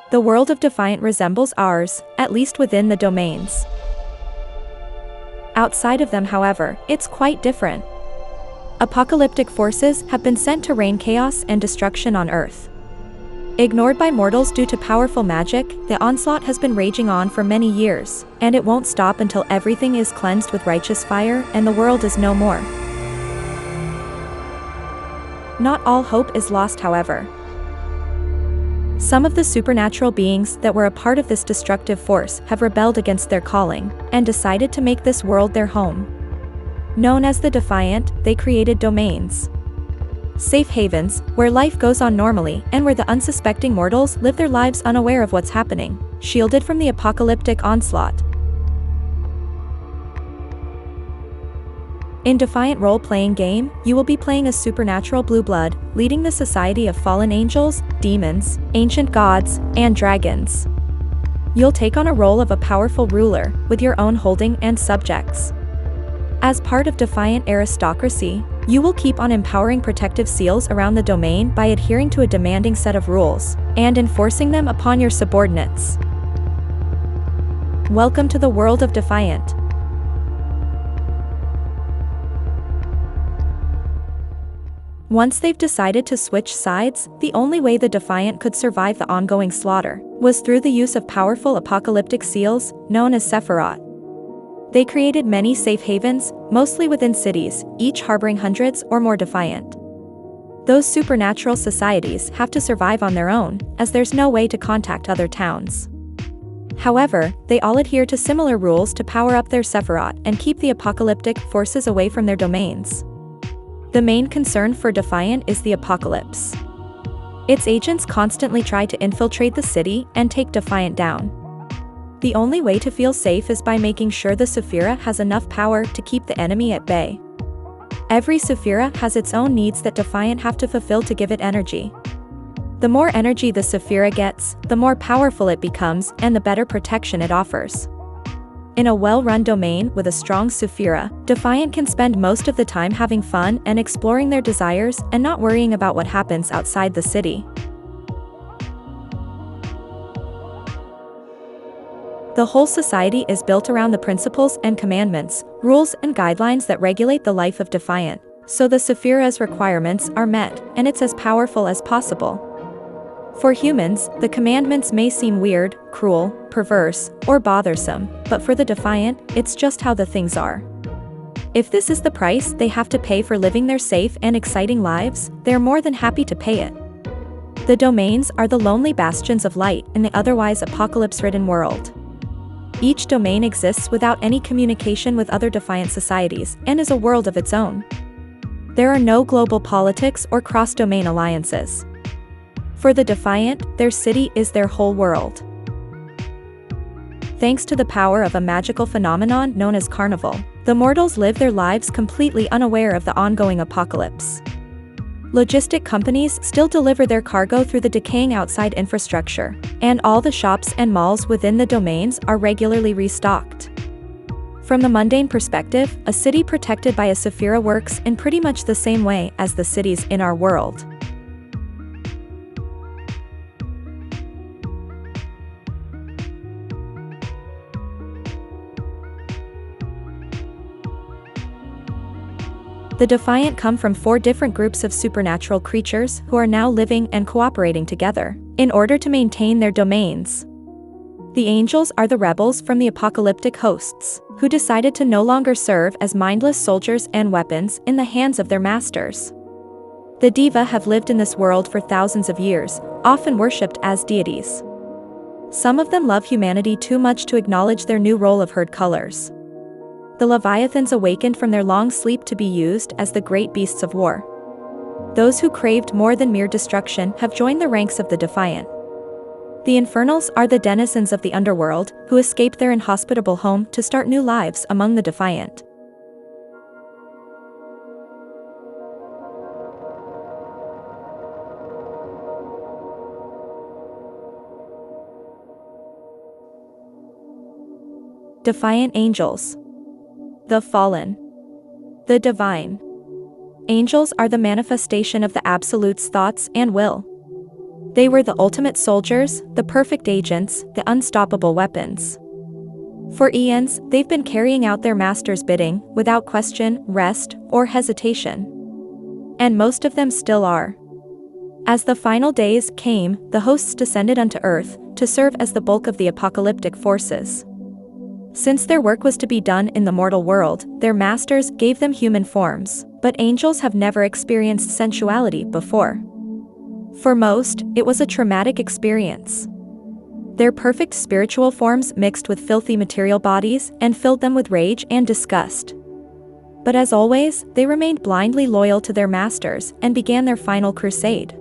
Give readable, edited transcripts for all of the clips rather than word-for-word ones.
The world of Defiant resembles ours, at least within the domains. Outside of them, however, it's quite different. Apocalyptic forces have been sent to rain chaos and destruction on Earth. Ignored by mortals due to powerful magic, the onslaught has been raging on for many years, and it won't stop until everything is cleansed with righteous fire and the world is no more. Not all hope is lost, however. Some of the supernatural beings that were a part of this destructive force have rebelled against their calling, and decided to make this world their home. Known as the Defiant, they created domains. Safe havens, where life goes on normally and where the unsuspecting mortals live their lives unaware of what's happening, shielded from the apocalyptic onslaught. In Defiant role-playing game, you will be playing a supernatural blue blood, leading the society of fallen angels, demons, ancient gods, and dragons. You'll take on a role of a powerful ruler, with your own holding and subjects. As part of Defiant aristocracy, you will keep on empowering protective seals around the domain by adhering to a demanding set of rules, and enforcing them upon your subordinates. Welcome to the world of Defiant. Once they've decided to switch sides, the only way the Defiant could survive the ongoing slaughter was through the use of powerful apocalyptic seals, known as Sephiroth. They created many safe havens, mostly within cities, each harboring hundreds or more Defiant. Those supernatural societies have to survive on their own, as there's no way to contact other towns. However, they all adhere to similar rules to power up their Sephiroth and keep the apocalyptic forces away from their domains. The main concern for Defiant is the apocalypse. Its agents constantly try to infiltrate the city and take Defiant down. The only way to feel safe is by making sure the Sephira has enough power to keep the enemy at bay. Every Sephira has its own needs that Defiant have to fulfill to give it energy. The more energy the Sephira gets, the more powerful it becomes and the better protection it offers. In a well-run domain with a strong Sephira, Defiant can spend most of the time having fun and exploring their desires and not worrying about what happens outside the city. The whole society is built around the principles and commandments, rules and guidelines that regulate the life of Defiant, so the Sephira's requirements are met, and it's as powerful as possible. For humans, the commandments may seem weird, cruel, perverse, or bothersome, but for the Defiant, it's just how the things are. If this is the price they have to pay for living their safe and exciting lives, they're more than happy to pay it. The domains are the lonely bastions of light in the otherwise apocalypse-ridden world. Each domain exists without any communication with other Defiant societies and is a world of its own. There are no global politics or cross-domain alliances. For the Defiant, their city is their whole world. Thanks to the power of a magical phenomenon known as Carnival, the mortals live their lives completely unaware of the ongoing apocalypse. Logistic companies still deliver their cargo through the decaying outside infrastructure, and all the shops and malls within the domains are regularly restocked. From the mundane perspective, a city protected by a Sephira works in pretty much the same way as the cities in our world. The Defiant come from 4 different groups of supernatural creatures who are now living and cooperating together in order to maintain their domains. The angels are the rebels from the apocalyptic hosts, who decided to no longer serve as mindless soldiers and weapons in the hands of their masters. The Diva have lived in this world for thousands of years, often worshipped as deities. Some of them love humanity too much to acknowledge their new role of herd colors. The Leviathans awakened from their long sleep to be used as the great beasts of war. Those who craved more than mere destruction have joined the ranks of the Defiant. The Infernals are the denizens of the underworld, who escaped their inhospitable home to start new lives among the Defiant. Defiant Angels. The Fallen. The Divine. Angels are the manifestation of the Absolute's thoughts and will. They were the ultimate soldiers, the perfect agents, the unstoppable weapons. For eons, they've been carrying out their master's bidding, without question, rest, or hesitation. And most of them still are. As the final days came, the hosts descended unto earth, to serve as the bulk of the apocalyptic forces. Since their work was to be done in the mortal world, their masters gave them human forms, but angels have never experienced sensuality before. For most, it was a traumatic experience. Their perfect spiritual forms mixed with filthy material bodies and filled them with rage and disgust. But as always, they remained blindly loyal to their masters and began their final crusade.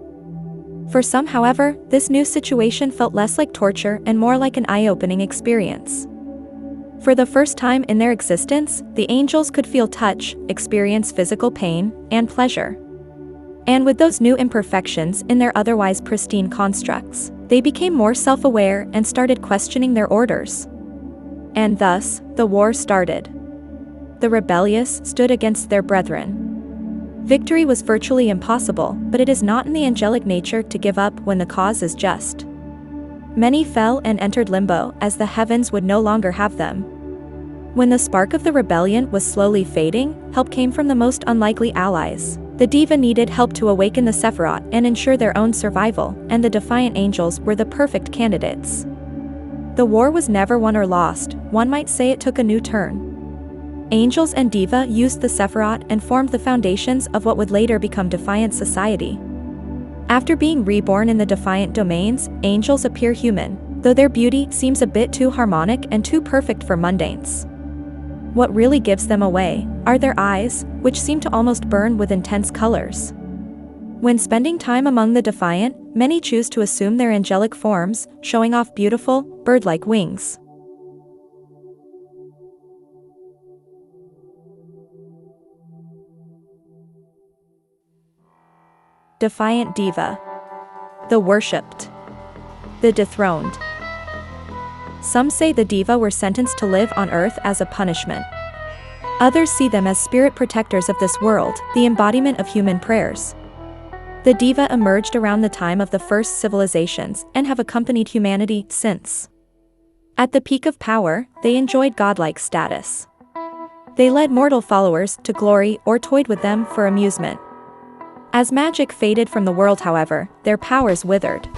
For some, however, this new situation felt less like torture and more like an eye-opening experience. For the first time in their existence, the angels could feel touch, experience physical pain, and pleasure. And with those new imperfections in their otherwise pristine constructs, they became more self-aware and started questioning their orders. And thus, the war started. The rebellious stood against their brethren. Victory was virtually impossible, but it is not in the angelic nature to give up when the cause is just. Many fell and entered limbo, as the heavens would no longer have them. When the spark of the rebellion was slowly fading, help came from the most unlikely allies. The Diva needed help to awaken the Sephiroth and ensure their own survival, and the Defiant Angels were the perfect candidates. The war was never won or lost, one might say it took a new turn. Angels and Diva used the Sephiroth and formed the foundations of what would later become Defiant Society. After being reborn in the Defiant domains, angels appear human, though their beauty seems a bit too harmonic and too perfect for mundanes. What really gives them away are their eyes, which seem to almost burn with intense colors. When spending time among the Defiant, many choose to assume their angelic forms, showing off beautiful, bird-like wings. Defiant Diva. The worshipped. The dethroned. Some say the Diva were sentenced to live on Earth as a punishment. Others see them as spirit protectors of this world, the embodiment of human prayers. The Diva emerged around the time of the first civilizations and have accompanied humanity since. At the peak of power, they enjoyed godlike status. They led mortal followers to glory or toyed with them for amusement. As magic faded from the world, however, their powers withered.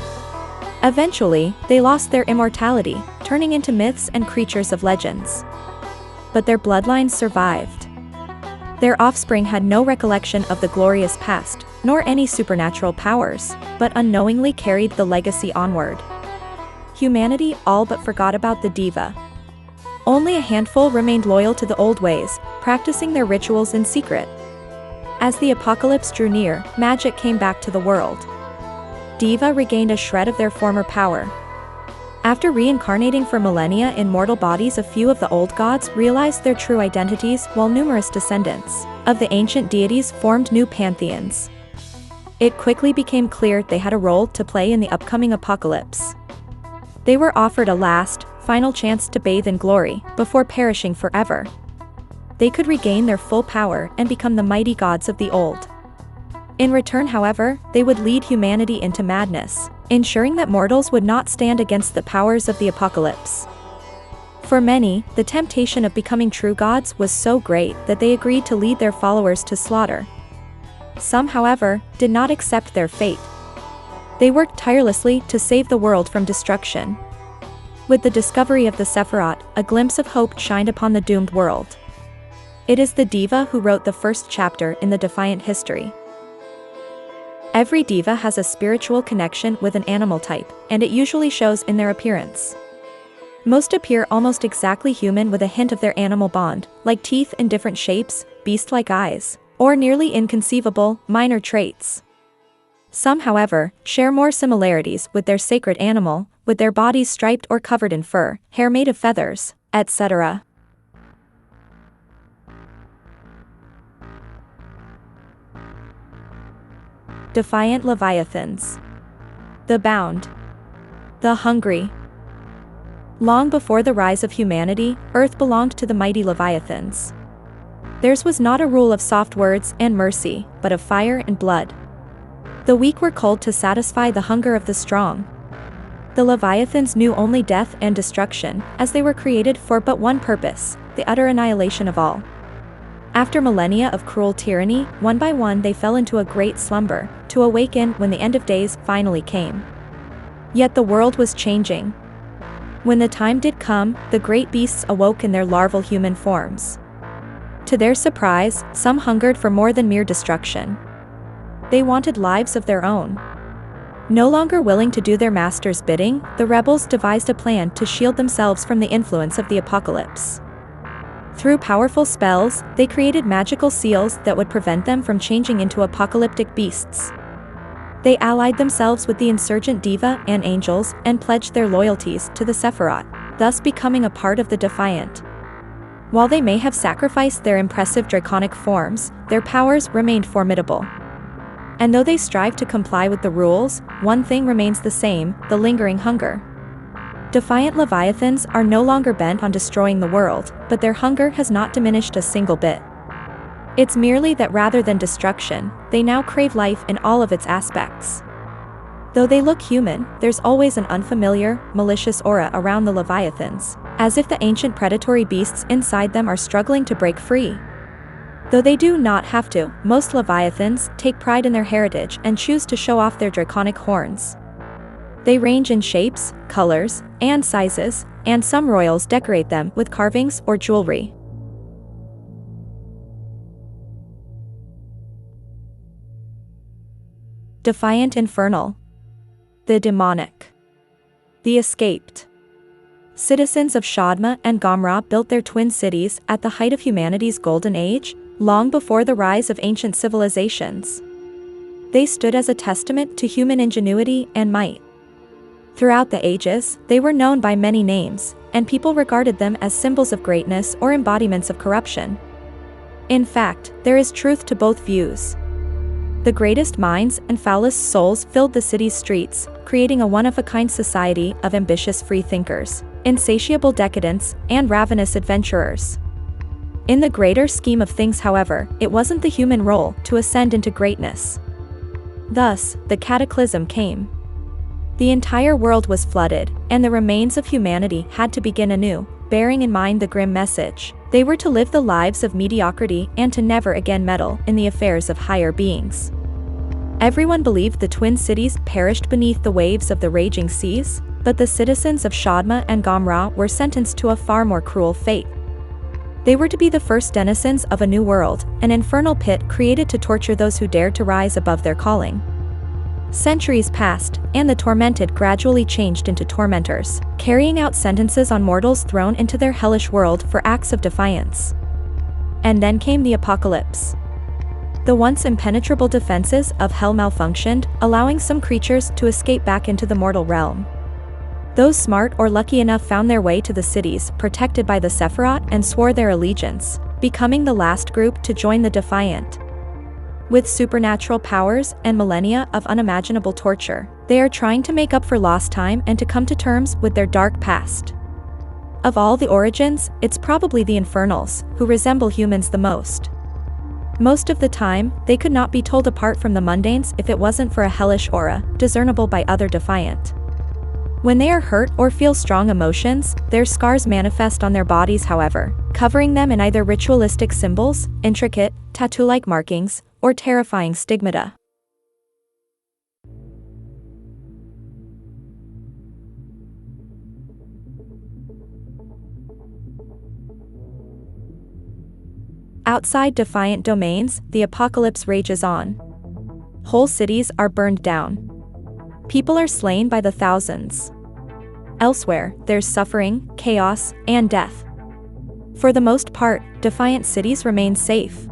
Eventually, they lost their immortality, turning into myths and creatures of legends. But their bloodlines survived. Their offspring had no recollection of the glorious past, nor any supernatural powers, but unknowingly carried the legacy onward. Humanity all but forgot about the Diva. Only a handful remained loyal to the old ways, practicing their rituals in secret. As the apocalypse drew near, magic came back to the world. Diva regained a shred of their former power. After reincarnating for millennia in mortal bodies, a few of the old gods realized their true identities, while numerous descendants of the ancient deities formed new pantheons. It quickly became clear they had a role to play in the upcoming apocalypse. They were offered a last, final chance to bathe in glory, before perishing forever. They could regain their full power and become the mighty gods of the old. In return, however, they would lead humanity into madness, ensuring that mortals would not stand against the powers of the apocalypse. For many, the temptation of becoming true gods was so great that they agreed to lead their followers to slaughter. Some, however, did not accept their fate. They worked tirelessly to save the world from destruction. With the discovery of the Sephiroth, a glimpse of hope shined upon the doomed world. It is the Diva who wrote the first chapter in the Defiant history. Every Diva has a spiritual connection with an animal type, and it usually shows in their appearance. Most appear almost exactly human with a hint of their animal bond, like teeth in different shapes, beast-like eyes, or nearly inconceivable, minor traits. Some, however, share more similarities with their sacred animal, with their bodies striped or covered in fur, hair made of feathers, etc. Defiant Leviathans. The bound. The hungry. Long before the rise of humanity, Earth belonged to the mighty Leviathans. Theirs was not a rule of soft words and mercy, but of fire and blood. The weak were culled to satisfy the hunger of the strong. The Leviathans knew only death and destruction, as they were created for but one purpose, the utter annihilation of all. After millennia of cruel tyranny, one by one they fell into a great slumber, to awaken when the end of days finally came. Yet the world was changing. When the time did come, the great beasts awoke in their larval human forms. To their surprise, some hungered for more than mere destruction. They wanted lives of their own. No longer willing to do their master's bidding, the rebels devised a plan to shield themselves from the influence of the apocalypse. Through powerful spells, they created magical seals that would prevent them from changing into apocalyptic beasts. They allied themselves with the insurgent Diva and angels and pledged their loyalties to the Sephiroth, thus becoming a part of the Defiant. While they may have sacrificed their impressive draconic forms, their powers remained formidable. And though they strive to comply with the rules, one thing remains the same: the lingering hunger. Defiant Leviathans are no longer bent on destroying the world, but their hunger has not diminished a single bit. It's merely that rather than destruction, they now crave life in all of its aspects. Though they look human, there's always an unfamiliar, malicious aura around the Leviathans, as if the ancient predatory beasts inside them are struggling to break free. Though they do not have to, most Leviathans take pride in their heritage and choose to show off their draconic horns. They range in shapes, colors, and sizes, and some royals decorate them with carvings or jewelry. Defiant Infernal. The demonic. The escaped. Citizens of Shadma and Gomra built their twin cities at the height of humanity's golden age, long before the rise of ancient civilizations. They stood as a testament to human ingenuity and might. Throughout the ages, they were known by many names, and people regarded them as symbols of greatness or embodiments of corruption. In fact, there is truth to both views. The greatest minds and foulest souls filled the city's streets, creating a one-of-a-kind society of ambitious freethinkers, insatiable decadents, and ravenous adventurers. In the greater scheme of things, however, it wasn't the human role to ascend into greatness. Thus, the cataclysm came. The entire world was flooded, and the remains of humanity had to begin anew, bearing in mind the grim message: they were to live the lives of mediocrity and to never again meddle in the affairs of higher beings. Everyone believed the twin cities perished beneath the waves of the raging seas, but the citizens of Shadma and Gomra were sentenced to a far more cruel fate. They were to be the first denizens of a new world, an infernal pit created to torture those who dared to rise above their calling. Centuries passed, and the tormented gradually changed into tormentors, carrying out sentences on mortals thrown into their hellish world for acts of defiance. And then came the apocalypse. The once impenetrable defenses of hell malfunctioned, allowing some creatures to escape back into the mortal realm. Those smart or lucky enough found their way to the cities protected by the Sephiroth and swore their allegiance, becoming the last group to join the Defiant. With supernatural powers and millennia of unimaginable torture, they are trying to make up for lost time and to come to terms with their dark past. Of all the origins, it's probably the Infernals who resemble humans the most. Most of the time, they could not be told apart from the mundanes if it wasn't for a hellish aura, discernible by other Defiant. When they are hurt or feel strong emotions, their scars manifest on their bodies, however, covering them in either ritualistic symbols, intricate, tattoo-like markings, or terrifying stigmata. Outside Defiant domains, the apocalypse rages on. Whole cities are burned down. People are slain by the thousands. Elsewhere, there's suffering, chaos, and death. For the most part, Defiant cities remain safe.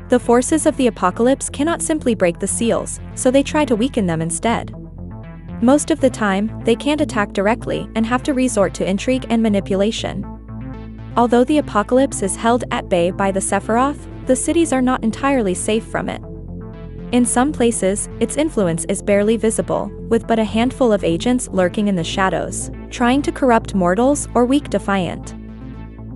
The forces of the apocalypse cannot simply break the seals, so they try to weaken them instead. Most of the time, they can't attack directly and have to resort to intrigue and manipulation. Although the apocalypse is held at bay by the Sephiroth, the cities are not entirely safe from it. In some places, its influence is barely visible, with but a handful of agents lurking in the shadows, trying to corrupt mortals or weak Defiant.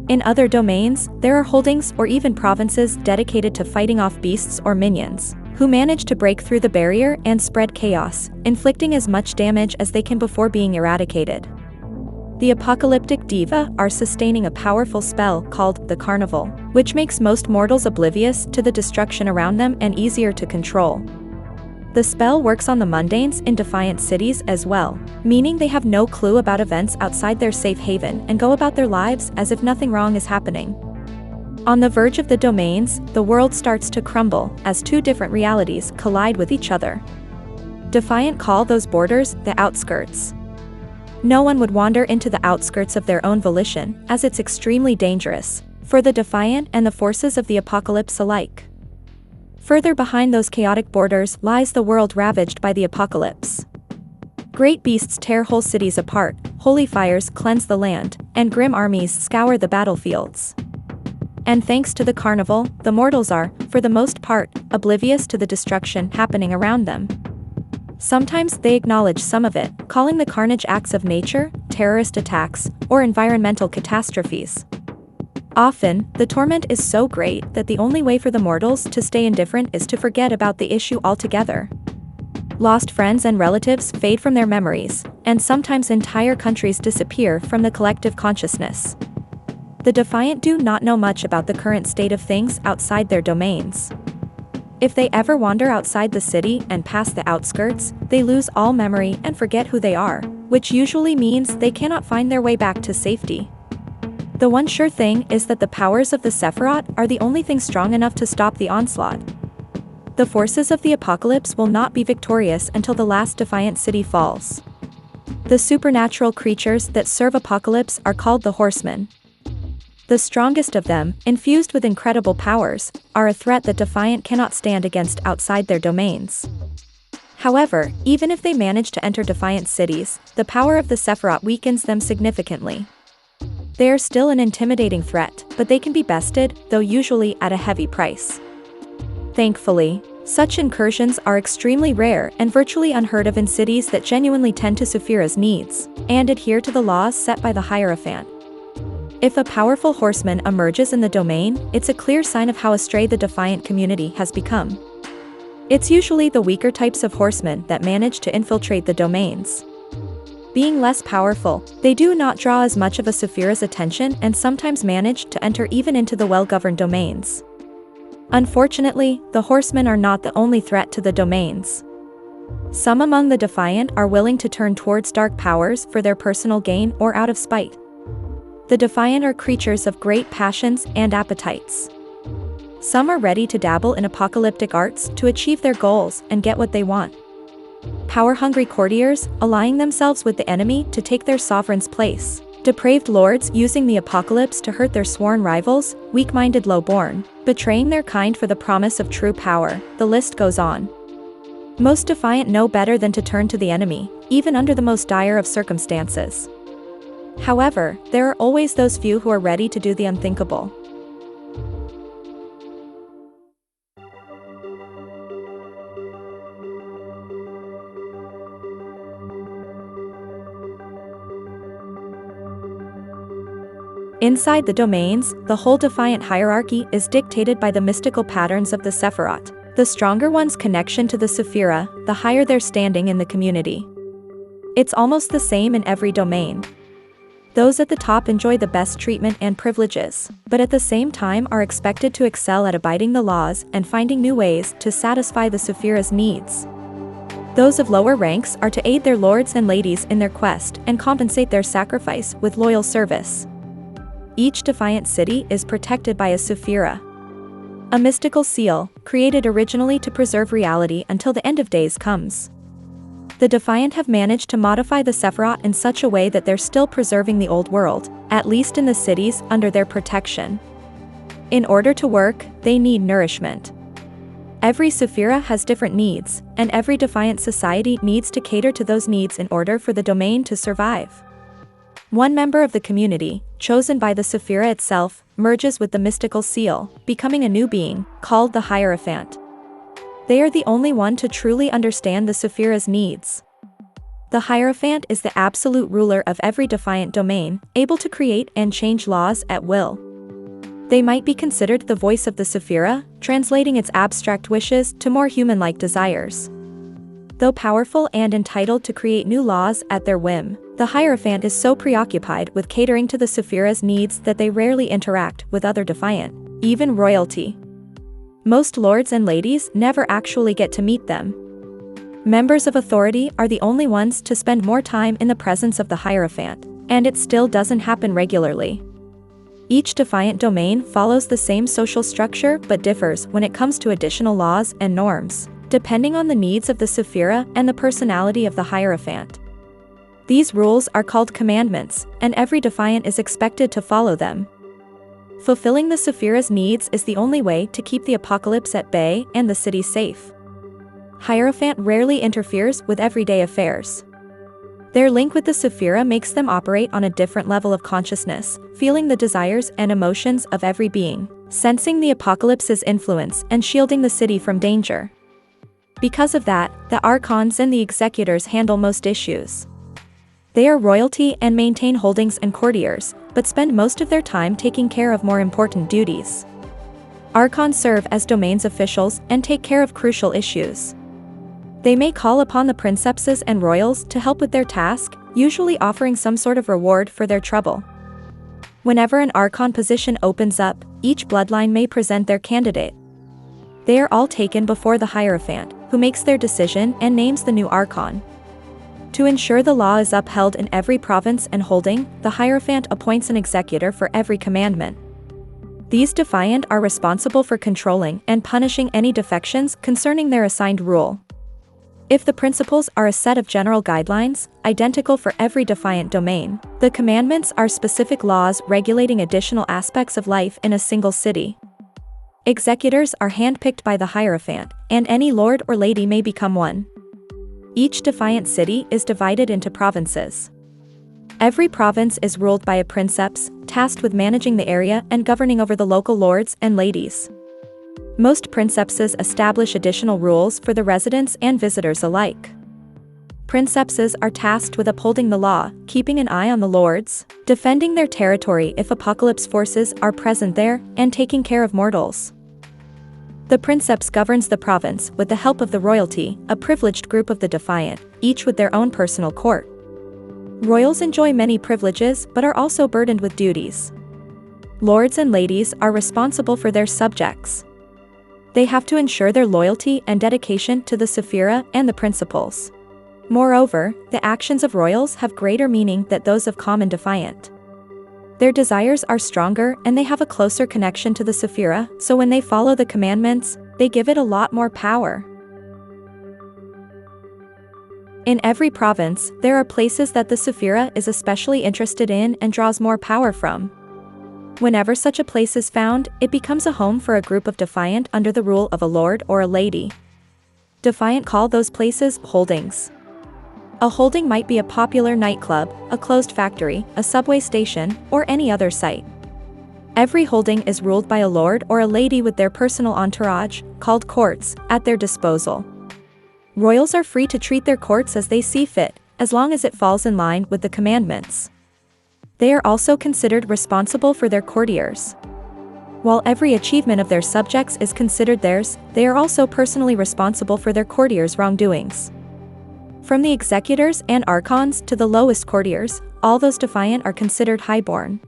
In other domains, there are holdings or even provinces dedicated to fighting off beasts or minions, who manage to break through the barrier and spread chaos, inflicting as much damage as they can before being eradicated. The apocalyptic diva are sustaining a powerful spell called the Carnival, which makes most mortals oblivious to the destruction around them and easier to control. The spell works on the mundanes in Defiant cities as well, meaning they have no clue about events outside their safe haven and go about their lives as if nothing wrong is happening. On the verge of the domains, the world starts to crumble as two different realities collide with each other. Defiant call those borders the outskirts. No one would wander into the outskirts of their own volition, as it's extremely dangerous for the Defiant and the forces of the apocalypse alike. Further behind those chaotic borders lies the world ravaged by the apocalypse. Great beasts tear whole cities apart, holy fires cleanse the land, and grim armies scour the battlefields. And thanks to the carnival, the mortals are, for the most part, oblivious to the destruction happening around them. Sometimes they acknowledge some of it, calling the carnage acts of nature, terrorist attacks, or environmental catastrophes. Often, the torment is so great that the only way for the mortals to stay indifferent is to forget about the issue altogether. Lost friends and relatives fade from their memories, and sometimes entire countries disappear from the collective consciousness. The Defiant do not know much about the current state of things outside their domains. If they ever wander outside the city and past the outskirts, they lose all memory and forget who they are, which usually means they cannot find their way back to safety. The one sure thing is that the powers of the Sephiroth are the only thing strong enough to stop the onslaught. The forces of the apocalypse will not be victorious until the last Defiant city falls. The supernatural creatures that serve apocalypse are called the Horsemen. The strongest of them, infused with incredible powers, are a threat that Defiant cannot stand against outside their domains. However, even if they manage to enter Defiant cities, the power of the Sephiroth weakens them significantly. They are still an intimidating threat, but they can be bested, though usually at a heavy price. Thankfully, such incursions are extremely rare and virtually unheard of in cities that genuinely tend to Sephiroth's needs, and adhere to the laws set by the Hierophant. If a powerful horseman emerges in the domain, it's a clear sign of how astray the Defiant community has become. It's usually the weaker types of horsemen that manage to infiltrate the domains. Being less powerful, they do not draw as much of a Sephiroth's attention and sometimes manage to enter even into the well-governed domains. Unfortunately, the horsemen are not the only threat to the domains. Some among the Defiant are willing to turn towards dark powers for their personal gain or out of spite. The Defiant are creatures of great passions and appetites. Some are ready to dabble in apocalyptic arts to achieve their goals and get what they want. Power-hungry courtiers, allying themselves with the enemy to take their sovereign's place. Depraved lords using the apocalypse to hurt their sworn rivals, weak-minded low-born, betraying their kind for the promise of true power, the list goes on. Most Defiant know better than to turn to the enemy, even under the most dire of circumstances. However, there are always those few who are ready to do the unthinkable. Inside the domains, the whole Defiant hierarchy is dictated by the mystical patterns of the Sephiroth. The stronger one's connection to the Sephira, the higher their standing in the community. It's almost the same in every domain. Those at the top enjoy the best treatment and privileges, but at the same time are expected to excel at abiding the laws and finding new ways to satisfy the Sephira's needs. Those of lower ranks are to aid their lords and ladies in their quest and compensate their sacrifice with loyal service. Each Defiant city is protected by a Sephira, a mystical seal, created originally to preserve reality until the end of days comes. The Defiant have managed to modify the Sephiroth in such a way that they're still preserving the old world, at least in the cities under their protection. In order to work, they need nourishment. Every Sephira has different needs, and every Defiant society needs to cater to those needs in order for the domain to survive. One member of the community, chosen by the Sephira itself, merges with the mystical seal, becoming a new being, called the Hierophant. They are the only one to truly understand the Sephira's needs. The Hierophant is the absolute ruler of every Defiant domain, able to create and change laws at will. They might be considered the voice of the Sephira, translating its abstract wishes to more human-like desires. Though powerful and entitled to create new laws at their whim, the Hierophant is so preoccupied with catering to the Sephira's needs that they rarely interact with other Defiant, even royalty. Most lords and ladies never actually get to meet them. Members of authority are the only ones to spend more time in the presence of the Hierophant, and it still doesn't happen regularly. Each Defiant domain follows the same social structure but differs when it comes to additional laws and norms, depending on the needs of the Sephira and the personality of the Hierophant. These rules are called commandments, and every Defiant is expected to follow them. Fulfilling the Sephira's needs is the only way to keep the apocalypse at bay and the city safe. Hierophant rarely interferes with everyday affairs. Their link with the Sephira makes them operate on a different level of consciousness, feeling the desires and emotions of every being, sensing the apocalypse's influence and shielding the city from danger. Because of that, the Archons and the Executors handle most issues. They are royalty and maintain holdings and courtiers, but spend most of their time taking care of more important duties. Archons serve as domains officials and take care of crucial issues. They may call upon the princepses and royals to help with their task, usually offering some sort of reward for their trouble. Whenever an Archon position opens up, each bloodline may present their candidate. They are all taken before the Hierophant, who makes their decision and names the new Archon. To ensure the law is upheld in every province and holding, the Hierophant appoints an executor for every commandment. These Defiant are responsible for controlling and punishing any defections concerning their assigned rule. If the principles are a set of general guidelines, identical for every Defiant domain, the commandments are specific laws regulating additional aspects of life in a single city. Executors are handpicked by the Hierophant, and any lord or lady may become one. Each Defiant city is divided into provinces. Every province is ruled by a princeps, tasked with managing the area and governing over the local lords and ladies. Most princepses establish additional rules for the residents and visitors alike. Princepses are tasked with upholding the law, keeping an eye on the lords, defending their territory if apocalypse forces are present there, and taking care of mortals. The princeps governs the province with the help of the royalty, a privileged group of the Defiant, each with their own personal court. Royals enjoy many privileges but are also burdened with duties. Lords and ladies are responsible for their subjects. They have to ensure their loyalty and dedication to the Sephira and the principles. Moreover, the actions of royals have greater meaning than those of common Defiant. Their desires are stronger and they have a closer connection to the Sephira, so when they follow the commandments, they give it a lot more power. In every province, there are places that the Sephira is especially interested in and draws more power from. Whenever such a place is found, it becomes a home for a group of Defiant under the rule of a lord or a lady. Defiant call those places holdings. A holding might be a popular nightclub, a closed factory, a subway station, or any other site. Every holding is ruled by a lord or a lady with their personal entourage, called courts, at their disposal. Royals are free to treat their courts as they see fit, as long as it falls in line with the commandments. They are also considered responsible for their courtiers. While every achievement of their subjects is considered theirs, they are also personally responsible for their courtiers' wrongdoings. From the executors and archons to the lowest courtiers, all those Defiant are considered highborn.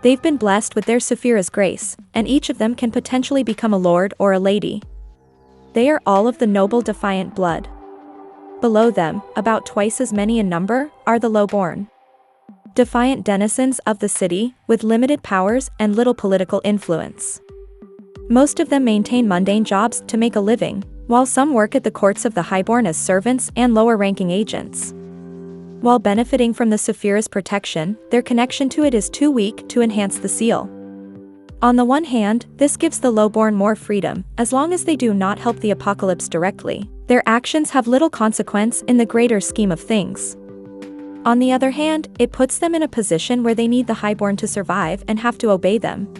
They've been blessed with their Sephira's grace, and each of them can potentially become a lord or a lady. They are all of the noble Defiant blood. Below them, about twice as many in number, are the lowborn. Defiant denizens of the city, with limited powers and little political influence. Most of them maintain mundane jobs to make a living, while some work at the courts of the highborn as servants and lower-ranking agents. While benefiting from the Sephira's protection, their connection to it is too weak to enhance the seal. On the one hand, this gives the lowborn more freedom, as long as they do not help the apocalypse directly. Their actions have little consequence in the greater scheme of things. On the other hand, it puts them in a position where they need the highborn to survive and have to obey them.